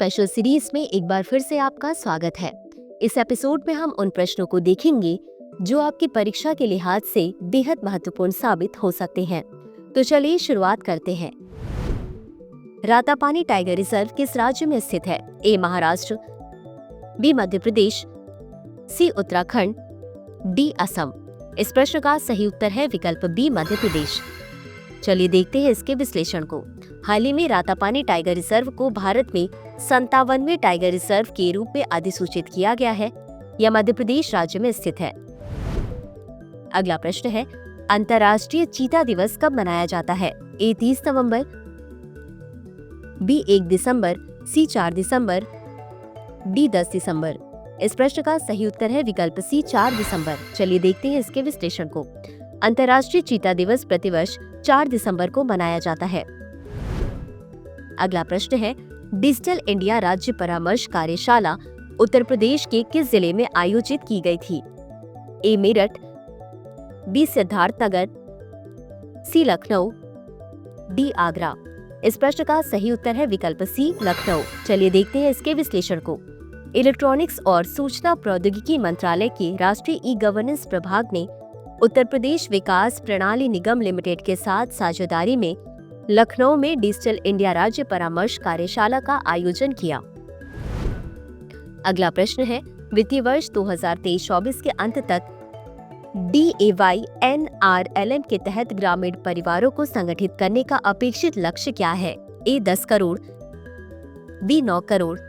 Special series में एक बार फिर से आपका स्वागत है। इस एपिसोड में हम उन प्रश्नों को देखेंगे जो आपकी परीक्षा के लिहाज से बेहद महत्वपूर्ण साबित हो सकते हैं। तो चलिए शुरुआत करते हैं। रातापानी टाइगर रिजर्व किस राज्य में स्थित है? ए महाराष्ट्र, बी मध्य प्रदेश, सी उत्तराखंड, डी असम। इस प्रश्न का सही उत्तर है विकल्प बी मध्य प्रदेश। चलिए देखते हैं इसके विश्लेषण को। हाल ही में रातापानी टाइगर रिजर्व को भारत में 57वें टाइगर रिजर्व के रूप में अधिसूचित किया गया है। यह मध्य प्रदेश राज्य में स्थित है। अगला प्रश्न है, अंतर्राष्ट्रीय चीता दिवस कब मनाया जाता है? ए 30 नवंबर, बी 1 दिसंबर, सी 4 दिसंबर, डी 10 दिसंबर। इस प्रश्न का सही उत्तर है विकल्प सी 4 दिसंबर। चलिए देखते हैं इसके विश्लेषण को। अंतर्राष्ट्रीय चीता दिवस प्रतिवर्ष 4 दिसंबर को मनाया जाता है। अगला प्रश्न है, डिजिटल इंडिया राज्य परामर्श कार्यशाला उत्तर प्रदेश के किस जिले में आयोजित की गई थी? ए मेरठ, बी सिद्धार्थनगर, सी लखनऊ, डी आगरा। इस प्रश्न का सही उत्तर है विकल्प सी लखनऊ। चलिए देखते हैं इसके विश्लेषण को। इलेक्ट्रॉनिक्स और सूचना प्रौद्योगिकी मंत्रालय के राष्ट्रीय ई गवर्नेंस प्रभाग ने उत्तर प्रदेश विकास प्रणाली निगम लिमिटेड के साथ साझेदारी में लखनऊ में डिजिटल इंडिया राज्य परामर्श कार्यशाला का आयोजन किया। अगला प्रश्न है, वित्तीय वर्ष 2023-24 के अंत तक DAY-NRLM के तहत ग्रामीण परिवारों को संगठित करने का अपेक्षित लक्ष्य क्या है? ए 10 करोड़, बी 9 करोड़,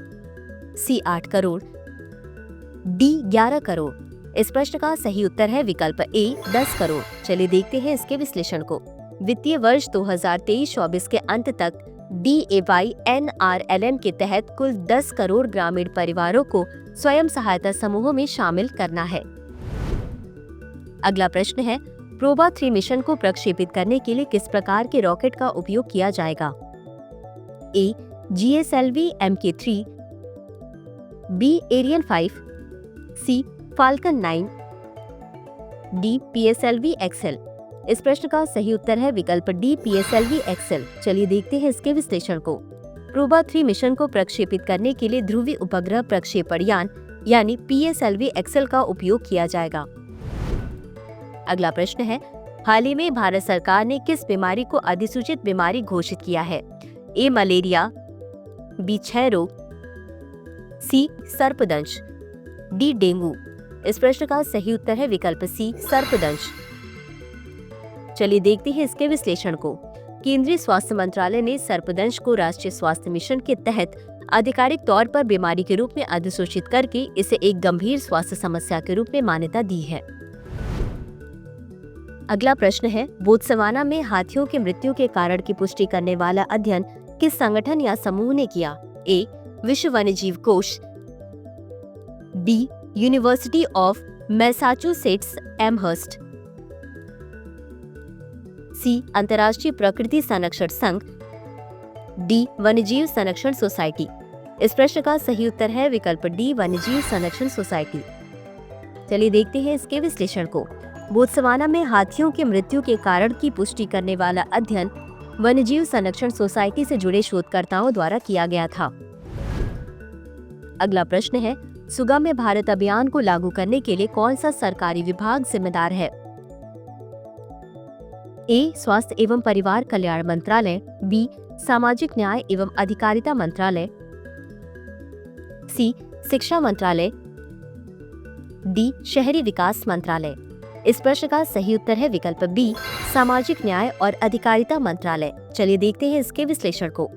सी 8 करोड़, डी 11 करोड़। इस प्रश्न का सही उत्तर है विकल्प ए 10 करोड़। चलिए देखते हैं इसके विश्लेषण को। वित्तीय वर्ष 2023-24 के अंत तक DAY-NRLM के तहत कुल 10 करोड़ ग्रामीण परिवारों को स्वयं सहायता समूहों में शामिल करना है। अगला प्रश्न है, प्रोबा 3 मिशन को प्रक्षेपित करने के लिए किस प्रकार के रॉकेट का उपयोग किया जाएगा? ए GSLV Mk3, बी एरियन 5, सी फाल्कन 9, डी PSLV XL। इस प्रश्न का सही उत्तर है विकल्प डी PSLV XL। चलिए देखते हैं इसके विश्लेषण को। प्रोबा 3 मिशन को प्रक्षेपित करने के लिए ध्रुवीय उपग्रह प्रक्षेपण यान यानी PSLV XL का उपयोग किया जाएगा। अगला प्रश्न है, हाल ही में भारत सरकार ने किस बीमारी को अधिसूचित बीमारी घोषित किया है? ए मलेरिया, बी क्षय रोग, सी सर्पदंश, डी डेंगू। इस प्रश्न का सही उत्तर है विकल्प सी सर्पदंश। चलिए देखते हैं इसके विश्लेषण को। केंद्रीय स्वास्थ्य मंत्रालय ने सर्पदंश को राष्ट्रीय स्वास्थ्य मिशन के तहत आधिकारिक तौर पर बीमारी के रूप में अधिसूचित करके इसे एक गंभीर स्वास्थ्य समस्या के रूप में मान्यता दी है। अगला प्रश्न है, बोत्सवाना में हाथियों की मृत्यु के कारण की पुष्टि करने वाला अध्ययन किस संगठन या समूह ने किया? ए विश्व वन्यजीव कोष, B university of Massachusetts Amherst, C अंतर्राष्ट्रीय प्रकृति संरक्षण संघ, डी वन्यजीव संरक्षण सोसाइटी। इस प्रश्न का सही उत्तर है विकल्प डी वन्यजीव संरक्षण सोसाइटी। चलिए देखते हैं इसके विश्लेषण को। बोत्सवाना में हाथियों की मृत्यु के कारण की पुष्टि करने वाला अध्ययन वन्यजीव संरक्षण सोसाइटी से जुड़े शोधकर्ताओं द्वारा किया गया था। अगला प्रश्न है, सुगम्य भारत अभियान को लागू करने के लिए कौन सा सरकारी विभाग जिम्मेदार है? ए स्वास्थ्य एवं परिवार कल्याण मंत्रालय, बी सामाजिक न्याय एवं अधिकारिता मंत्रालय, सी शिक्षा मंत्रालय, डी शहरी विकास मंत्रालय। इस प्रश्न का सही उत्तर है विकल्प बी सामाजिक न्याय और अधिकारिता मंत्रालय। चलिए देखते हैं इसके विश्लेषण को।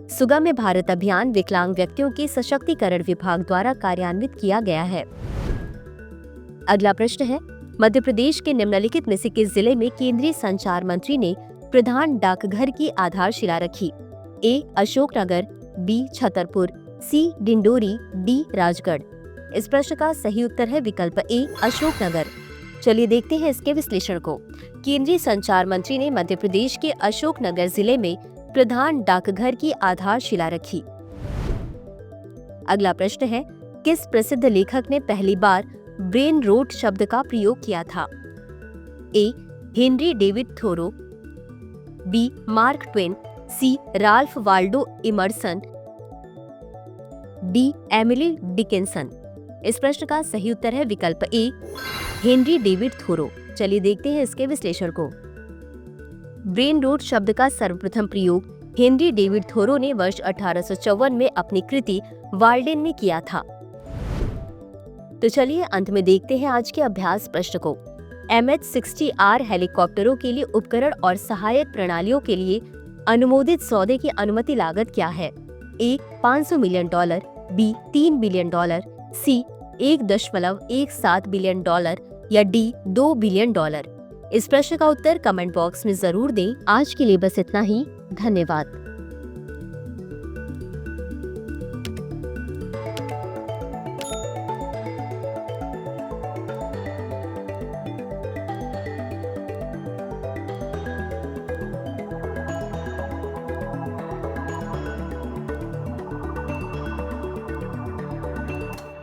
सुगम्य भारत अभियान विकलांग व्यक्तियों के सशक्तिकरण विभाग द्वारा कार्यान्वित किया गया है। अगला प्रश्न है, मध्य प्रदेश के निम्नलिखित में से किस जिले में केंद्रीय संचार मंत्री ने प्रधान डाकघर की आधारशिला रखी? ए अशोकनगर, बी छतरपुर, सी डिंडोरी, डी राजगढ़। इस प्रश्न का सही उत्तर है विकल्प ए अशोकनगर। चलिए देखते हैं इसके विश्लेषण को। केंद्रीय संचार मंत्री ने मध्य प्रदेश के अशोकनगर जिले में प्रधान डाकघर की आधारशिला रखी। अगला प्रश्न है, किस प्रसिद्ध लेखक ने पहली बार ब्रेन रोट शब्द का प्रयोग किया था? A Henry David Thoreau, B Mark Twain, C Ralph Waldo Emerson, D. Emily Dickinson. इस प्रश्न का सही उत्तर है विकल्प ए, हेनरी डेविड थोरो। चलिए देखते हैं इसके विश्लेषण को। ब्रेन रोट शब्द का सर्वप्रथम प्रयोग हेनरी डेविड थोरो ने वर्ष 1854 में अपनी कृति वाल्डेन में किया था। तो चलिए अंत में देखते हैं आज के अभ्यास प्रश्न को। MH-60R हेलीकॉप्टरों के लिए उपकरण और सहायक प्रणालियों के लिए अनुमोदित सौदे की अनुमति लागत क्या है? ए. $500 मिलियन, बी. $3 बिलियन, सी. $1.17 बिलियन या डी. $2 बिलियन। इस प्रश्न का उत्तर कमेंट बॉक्स में जरूर दें। आज के लिए बस इतना ही। धन्यवाद।